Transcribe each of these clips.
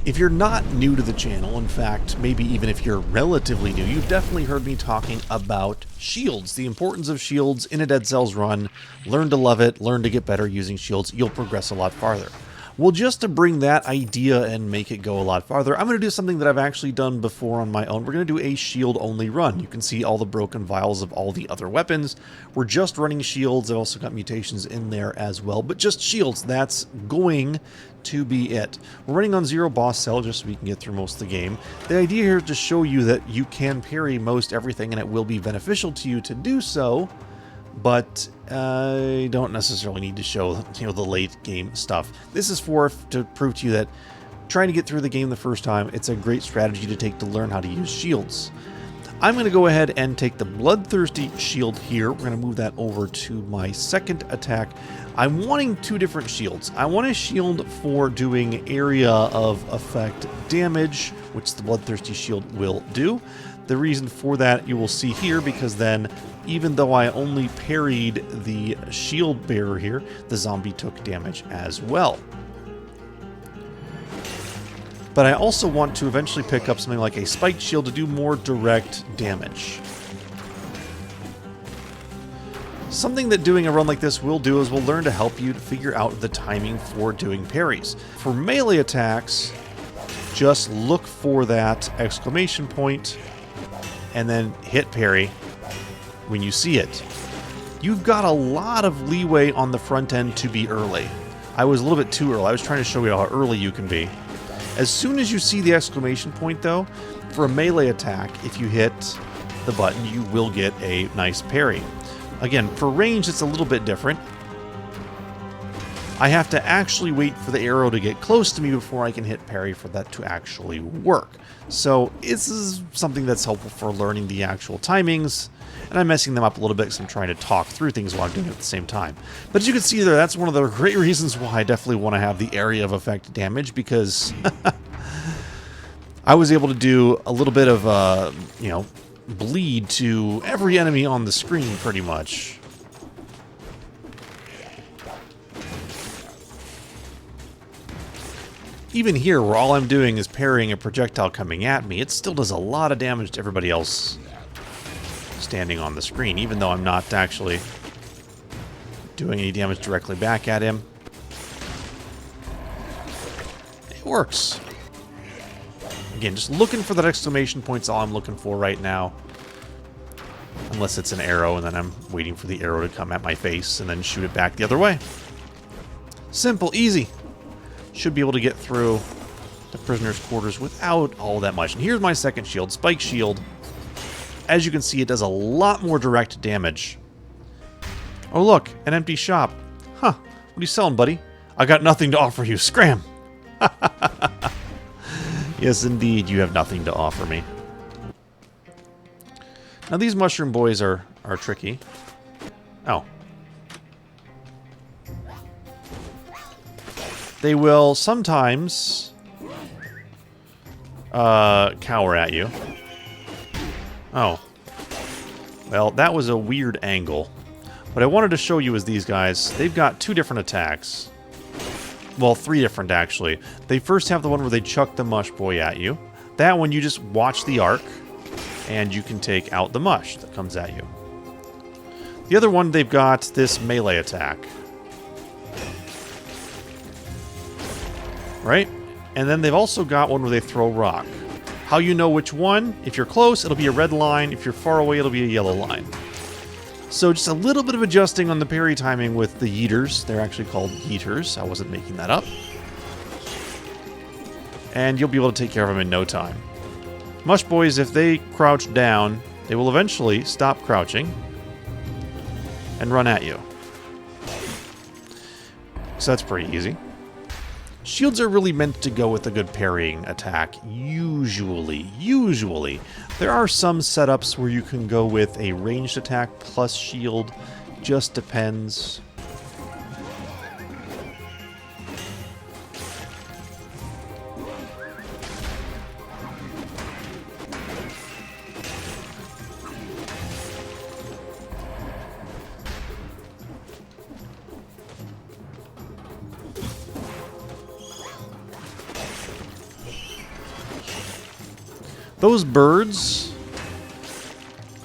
If you're not new to the channel, in fact, maybe even if you're relatively new, you've definitely heard me talking about shields, the importance of shields in a Dead Cells run. Learn to love it, learn to get better using shields, you'll progress a lot farther. Well, just to bring that idea and make it go a lot farther, I'm going to do something that I've actually done before on my own. We're going to do a shield-only run. You can see all the broken vials of all the other weapons. We're just running shields. I've also got mutations in there as well, but just shields. That's going to be it. We're running on 0 boss cell just so we can get through most of the game. The idea here is to show you that you can parry most everything, and it will be beneficial to you to do so. But I don't necessarily need to show, the late game stuff. This is to prove to you that trying to get through the game the first time, it's a great strategy to take to learn how to use shields. I'm going to go ahead and take the Bloodthirsty shield here. We're going to move that over to my second attack. I'm wanting 2 different shields. I want a shield for doing area of effect damage, which the Bloodthirsty shield will do. The reason for that you will see here, because then even though I only parried the shield bearer here, the zombie took damage as well. But I also want to eventually pick up something like a spiked shield to do more direct damage. Something that doing a run like this will do is we'll learn to help you to figure out the timing for doing parries. For melee attacks, just look for that exclamation point and then hit parry when you see it. You've got a lot of leeway on the front end to be early. I was a little bit too early. I was trying to show you how early you can be. As soon as you see the exclamation point, though, for a melee attack, if you hit the button, you will get a nice parry. Again, for range, it's a little bit different. I have to actually wait for the arrow to get close to me before I can hit parry for that to actually work. So this is something that's helpful for learning the actual timings, and I'm messing them up a little bit because I'm trying to talk through things while I'm doing it at the same time. But as you can see there, that's one of the great reasons why I definitely want to have the area of effect damage, because I was able to do a little bit of, bleed to every enemy on the screen, pretty much. Even here, where all I'm doing is parrying a projectile coming at me, it still does a lot of damage to everybody else standing on the screen, even though I'm not actually doing any damage directly back at him. It works. Again, just looking for that exclamation point's all I'm looking for right now. Unless it's an arrow, and then I'm waiting for the arrow to come at my face and then shoot it back the other way. Simple, easy. Should be able to get through the prisoner's quarters without all that much. And here's my second shield, Spike Shield. As you can see, it does a lot more direct damage. Oh look, an empty shop. Huh, what are you selling, buddy? I got nothing to offer you. Scram! Yes, indeed, you have nothing to offer me. Now these mushroom boys are tricky. Oh. They will sometimes cower at you. Oh. Well, that was a weird angle. What I wanted to show you is these guys. They've got 2 different attacks. Well, 3 different, actually. They first have the one where they chuck the mush boy at you. That one, you just watch the arc, and you can take out the mush that comes at you. The other one, they've got this melee attack. Right? And then they've also got one where they throw rock. How you know which one? If you're close, it'll be a red line. If you're far away, it'll be a yellow line. So just a little bit of adjusting on the parry timing with the yeeters. They're actually called yeeters. I wasn't making that up. And you'll be able to take care of them in no time. Mush boys, if they crouch down, they will eventually stop crouching and run at you. So that's pretty easy. Shields are really meant to go with a good parrying attack, usually. There are some setups where you can go with a ranged attack plus shield, just depends. Those birds,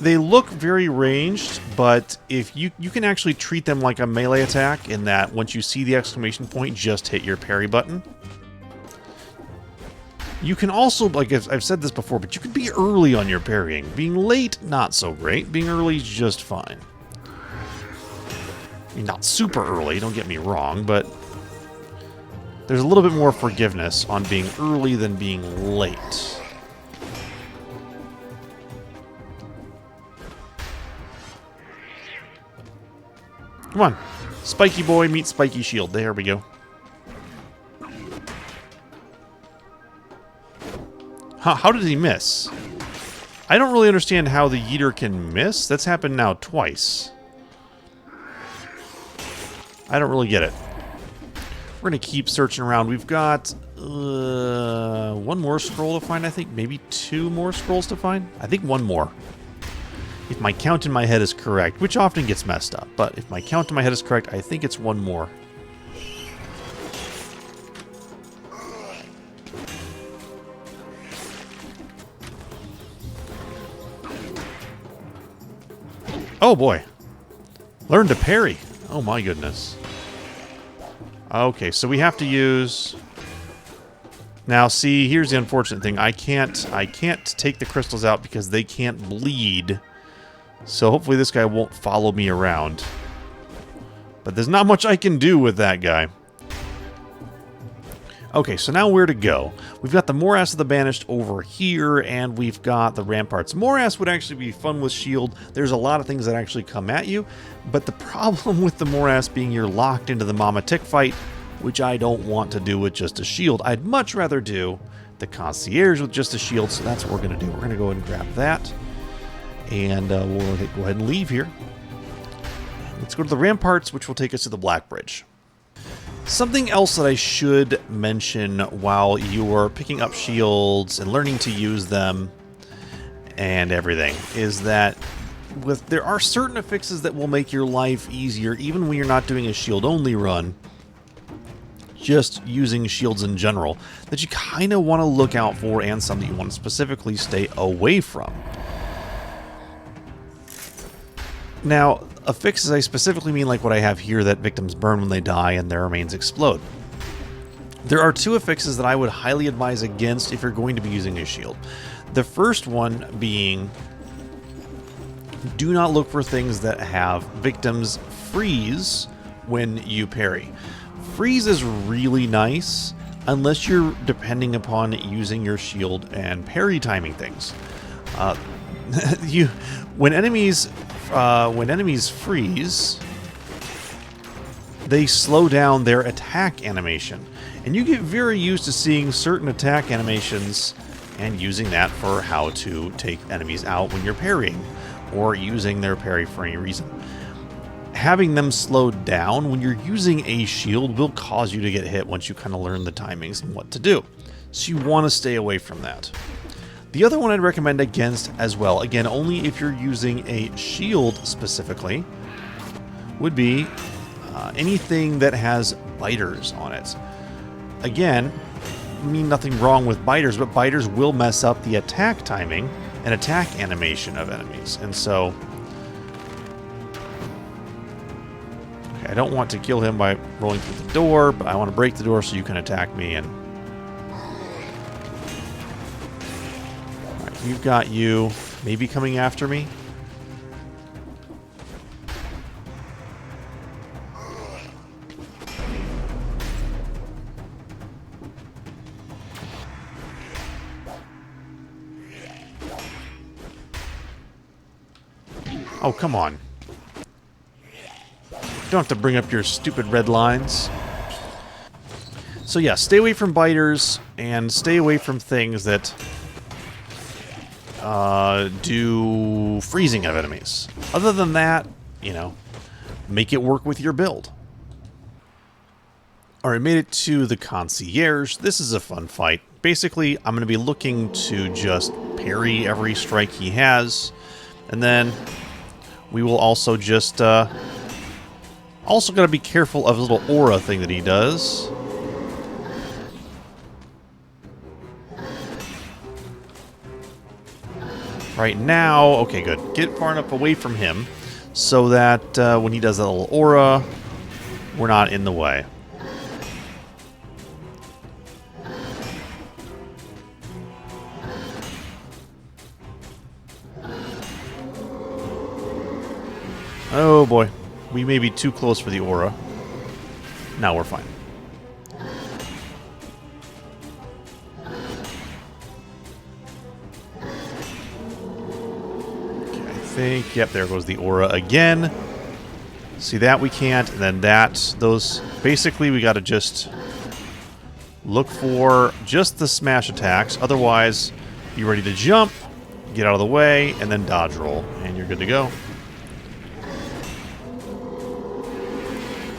they look very ranged, but if you can actually treat them like a melee attack in that once you see the exclamation point, just hit your parry button. You can also, like I've said this before, but you can be early on your parrying. Being late, not so great. Being early is just fine. I mean, not super early, don't get me wrong, but there's a little bit more forgiveness on being early than being late. Come on. Spiky boy meets spiky shield. There we go. Huh, how did he miss? I don't really understand how the yeeter can miss. That's happened now twice. I don't really get it. We're going to keep searching around. We've got one more scroll to find, I think. Maybe 2 more scrolls to find. I think 1 more. If my count in my head is correct, which often gets messed up. But if my count in my head is correct, I think it's 1 more. Oh boy. Learn to parry. Oh my goodness. Okay, so we have to use... Now see, here's the unfortunate thing. I can't take the crystals out because they can't bleed. So hopefully this guy won't follow me around. But there's not much I can do with that guy. Okay, so now where to go? We've got the Morass of the Banished over here, and we've got the Ramparts. Morass would actually be fun with shield. There's a lot of things that actually come at you, but the problem with the Morass being you're locked into the Mama Tick fight, which I don't want to do with just a shield. I'd much rather do the Concierge with just a shield, so that's what we're going to do. We're going to go ahead and grab that, and we'll go ahead and leave here. Let's go to the Ramparts, which will take us to the Black Bridge. Something else that I should mention while you're picking up shields and learning to use them and everything is that there are certain affixes that will make your life easier even when you're not doing a shield-only run, just using shields in general, that you kind of want to look out for and some that you want to specifically stay away from. Now, affixes, I specifically mean like what I have here, that victims burn when they die and their remains explode. There are 2 affixes that I would highly advise against if you're going to be using a shield. The first one being, do not look for things that have victims freeze when you parry. Freeze is really nice unless you're depending upon using your shield and parry timing things. When enemies freeze, they slow down their attack animation. And you get very used to seeing certain attack animations and using that for how to take enemies out when you're parrying, or using their parry for any reason. Having them slowed down when you're using a shield will cause you to get hit once you kind of learn the timings and what to do. So you want to stay away from that. The other one I'd recommend against as well, again, only if you're using a shield specifically, would be anything that has biters on it. Again, I mean nothing wrong with biters, but biters will mess up the attack timing and attack animation of enemies. And so, okay, I don't want to kill him by rolling through the door, but I want to break the door so you can attack me. And we've got you maybe coming after me. Oh, come on. You don't have to bring up your stupid red lines. So yeah, stay away from biters and stay away from things that do freezing of enemies. Other than that, you know, make it work with your build. Alright, made it to the Concierge. This is a fun fight. Basically, I'm going to be looking to just parry every strike he has, and then we will also just also got to be careful of his little aura thing that he does. Right now, okay, good. Get far enough away from him so that when he does that little aura, we're not in the way. Oh boy, we may be too close for the aura. Now we're fine. Okay, I think, yep, there goes the aura again. See that we can't, and then that, those, basically we gotta just look for just the smash attacks. Otherwise, be ready to jump, get out of the way, and then dodge roll, and you're good to go.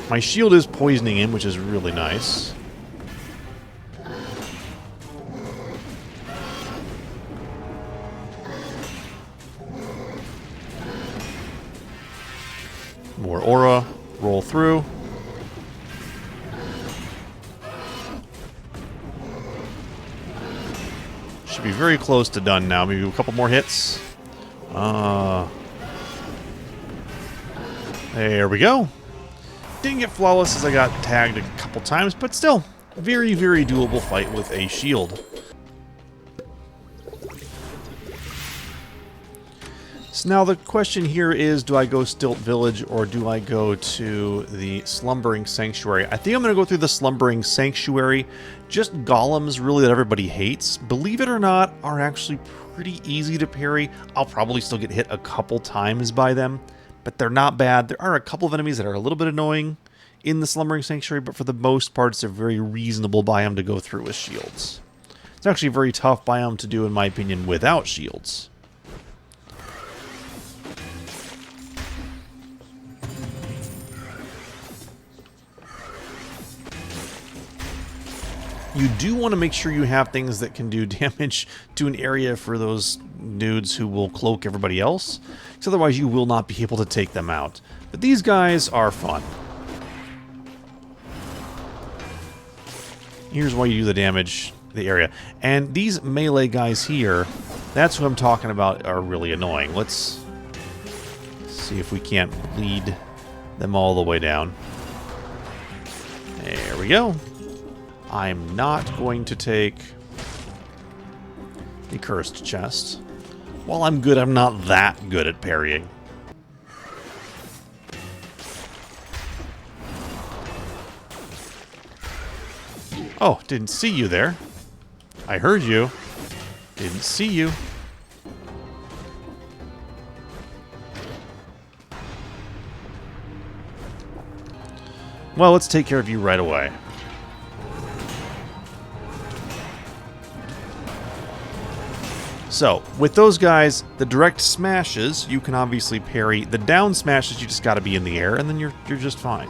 My shield is poisoning him, which is really nice. More aura. Roll through. Should be very close to done now. Maybe a couple more hits. There we go. Didn't get flawless as I got tagged a couple times, but still, very, very doable fight with a shield. So now the question here is, do I go Stilt Village or do I go to the Slumbering Sanctuary? I think I'm going to go through the Slumbering Sanctuary. Just golems, really, that everybody hates, believe it or not, are actually pretty easy to parry. I'll probably still get hit a couple times by them, but they're not bad. There are a couple of enemies that are a little bit annoying in the Slumbering Sanctuary, but for the most part, it's a very reasonable biome to go through with shields. It's actually a very tough biome to do, in my opinion, without shields. You do want to make sure you have things that can do damage to an area for those dudes who will cloak everybody else, because otherwise you will not be able to take them out. But these guys are fun. Here's why you do the damage to the area. And these melee guys here, that's what I'm talking about, are really annoying. Let's see if we can't bleed them all the way down. There we go. I'm not going to take the cursed chest. While I'm good, I'm not that good at parrying. Oh, didn't see you there. I heard you. Didn't see you. Well, let's take care of you right away. So, with those guys, the direct smashes, you can obviously parry. The down smashes, you just gotta be in the air, and then you're just fine.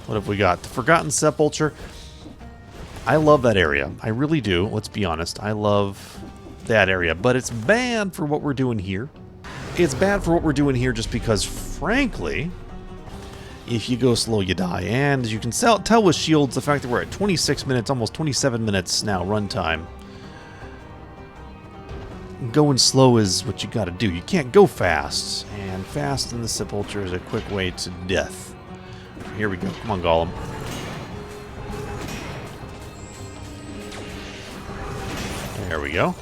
What have we got? The Forgotten Sepulchre. I love that area. I really do. Let's be honest. I love that area. But it's bad for what we're doing here. It's bad for what we're doing here just because, frankly, if you go slow, you die. And as you can tell with shields, the fact that we're at 26 minutes, almost 27 minutes now runtime. Going slow is what you gotta do. You can't go fast. And fast in the Sepulchre is a quick way to death. Here we go. Come on, Golem. There we go.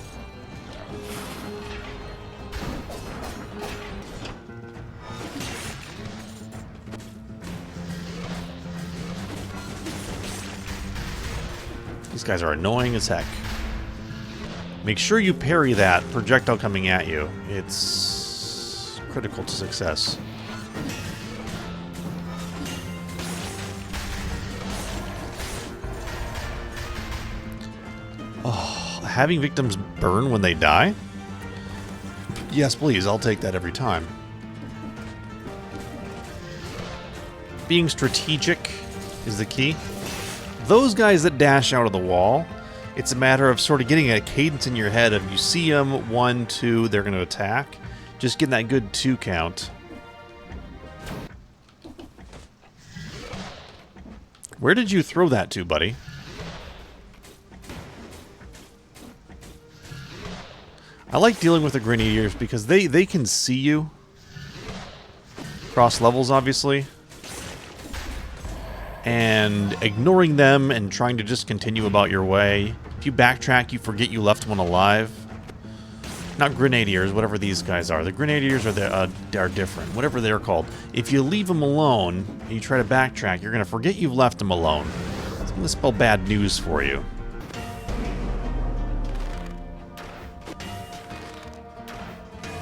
These guys are annoying as heck. Make sure you parry that projectile coming at you. It's critical to success. Oh, having victims burn when they die? Yes, please. I'll take that every time. Being strategic is the key. Those guys that dash out of the wall, it's a matter of sort of getting a cadence in your head of you see them, 1, 2, they're going to attack. Just getting that good 2 count. Where did you throw that to, buddy? I like dealing with the Grenadiers because they can see you. Cross levels, obviously. And ignoring them and trying to just continue about your way. If you backtrack, you forget you left one alive. Not Grenadiers, whatever these guys are. The Grenadiers are different, whatever they're called. If you leave them alone and you try to backtrack, you're going to forget you've left them alone. It's going to spell bad news for you.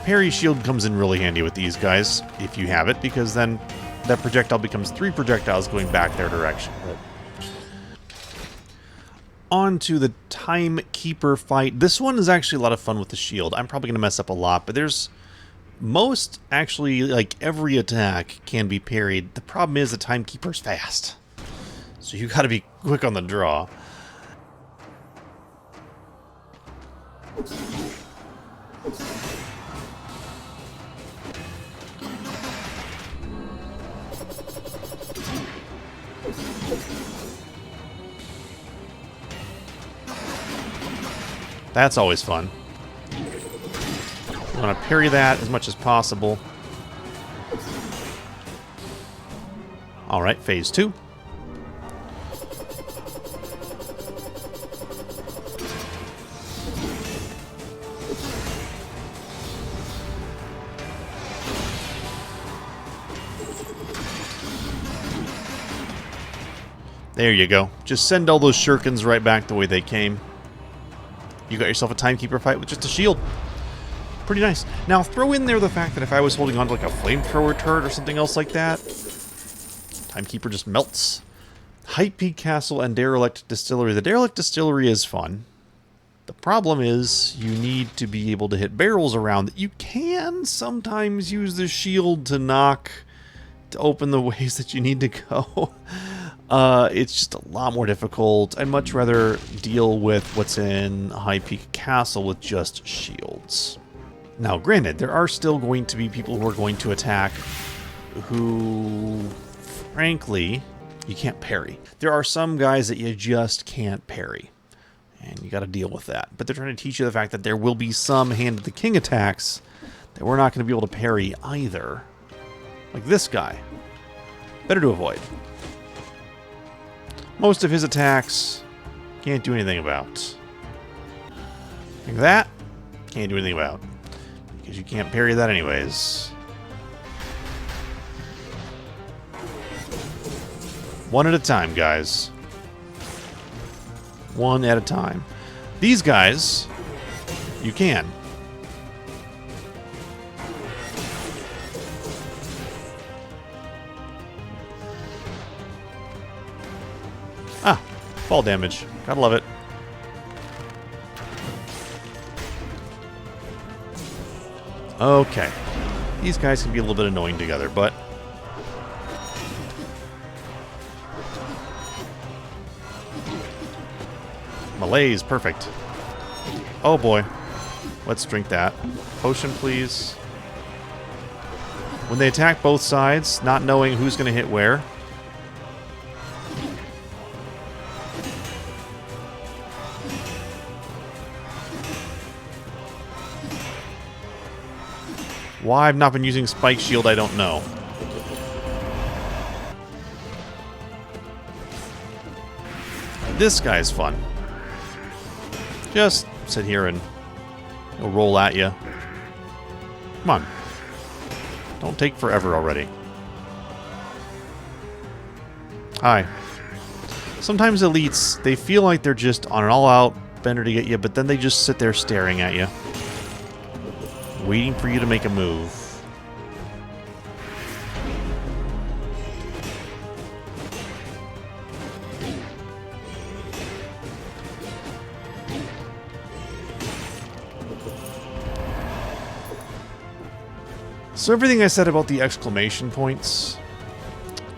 Parry shield comes in really handy with these guys, if you have it, because then that projectile becomes 3 projectiles going back their direction. But on to the Timekeeper fight. This one is actually a lot of fun with the shield. I'm probably going to mess up a lot, but there's actually, like, every attack can be parried. The problem is the Timekeeper's fast. So you got to be quick on the draw. That's always fun. You want to parry that as much as possible. Alright, phase 2. There you go. Just send all those shurikens right back the way they came. You got yourself a Timekeeper fight with just a shield. Pretty nice. Now, throw in there the fact that if I was holding on to like a flamethrower turret or something else like that, Timekeeper just melts. Height Peak Castle and Derelict Distillery. The Derelict Distillery is fun. The problem is you need to be able to hit barrels around. You can sometimes use the shield to open the ways that you need to go. It's just a lot more difficult. I'd much rather deal with what's in High Peak Castle with just shields. Now, granted, there are still going to be people who are going to attack who, frankly, you can't parry. There are some guys that you just can't parry, and you got to deal with that. But they're trying to teach you the fact that there will be some Hand of the King attacks that we're not going to be able to parry either. Like this guy. Better to avoid. Most of his attacks, can't do anything about. Like that, can't do anything about. Because you can't parry that anyways. One at a time, guys. One at a time. These guys, you can. Ah, fall damage. Gotta love it. Okay. These guys can be a little bit annoying together, but... Malaise, perfect. Oh boy. Let's drink that. Potion, please. When they attack both sides, not knowing who's going to hit where... Why I've not been using Spike Shield, I don't know. This guy's fun. Just sit here and he'll roll at you. Come on. Don't take forever already. Hi. Sometimes elites, they feel like they're just on an all-out bender to get you, but then they just sit there staring at you. Waiting for you to make a move. So everything I said about the exclamation points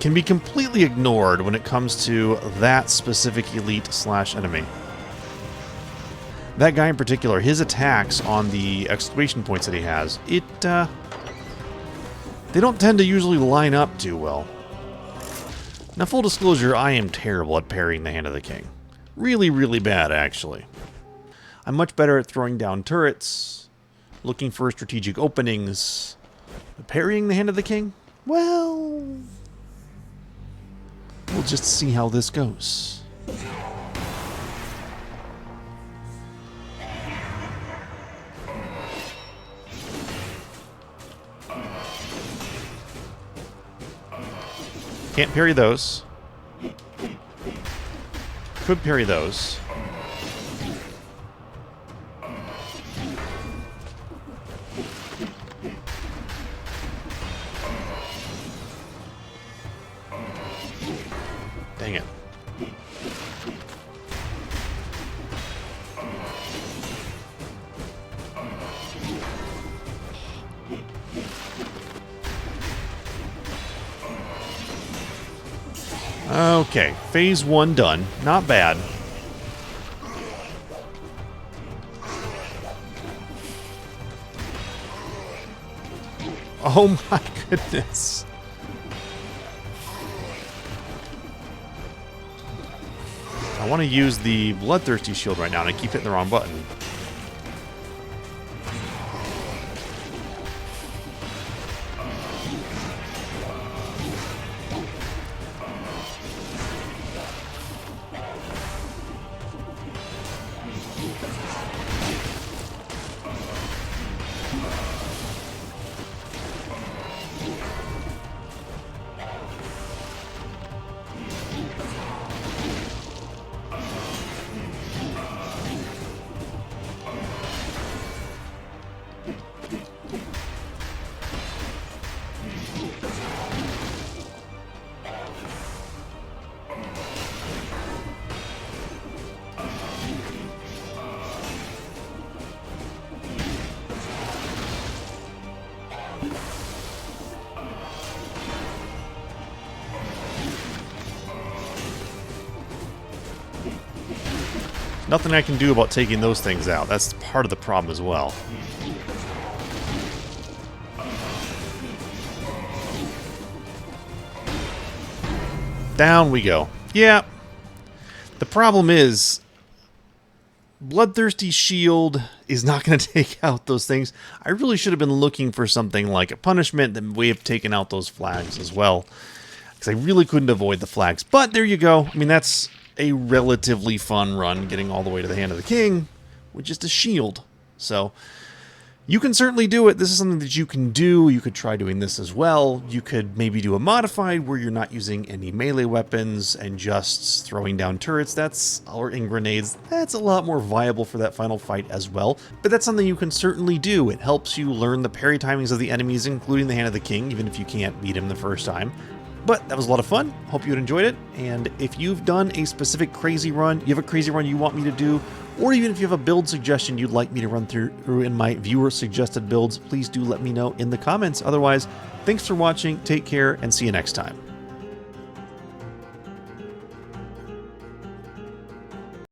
can be completely ignored when it comes to that specific elite / enemy. That guy in particular, his attacks on the exclamation points that he has, they don't tend to usually line up too well. Now, full disclosure, I am terrible at parrying the Hand of the King. Really, really bad, actually. I'm much better at throwing down turrets, looking for strategic openings. But parrying the Hand of the King? Well, we'll just see how this goes. Can't parry those. Could parry those. Dang it. Okay, phase 1 done. Not bad. Oh my goodness. I want to use the Bloodthirsty shield right now, and I keep hitting the wrong button. Nothing I can do about taking those things out. That's part of the problem as well. Down we go. Yeah. The problem is, Bloodthirsty shield is not going to take out those things. I really should have been looking for something like a punishment that may have taken out those flags as well. Because I really couldn't avoid the flags. But there you go. I mean, that's a relatively fun run, getting all the way to the Hand of the King with just a shield. So you can certainly do it. This is something that you can do. You could try doing this as well. You could maybe do a modified where you're not using any melee weapons and just throwing down turrets. Or in grenades. That's a lot more viable for that final fight as well. But that's something you can certainly do. It helps you learn the parry timings of the enemies, including the Hand of the King, even if you can't beat him the first time. But that was a lot of fun. Hope you enjoyed it. And if you've done a specific crazy run, you have a crazy run you want me to do, or even if you have a build suggestion you'd like me to run through in my viewer suggested builds, please do let me know in the comments. Otherwise, thanks for watching, take care, and see you next time.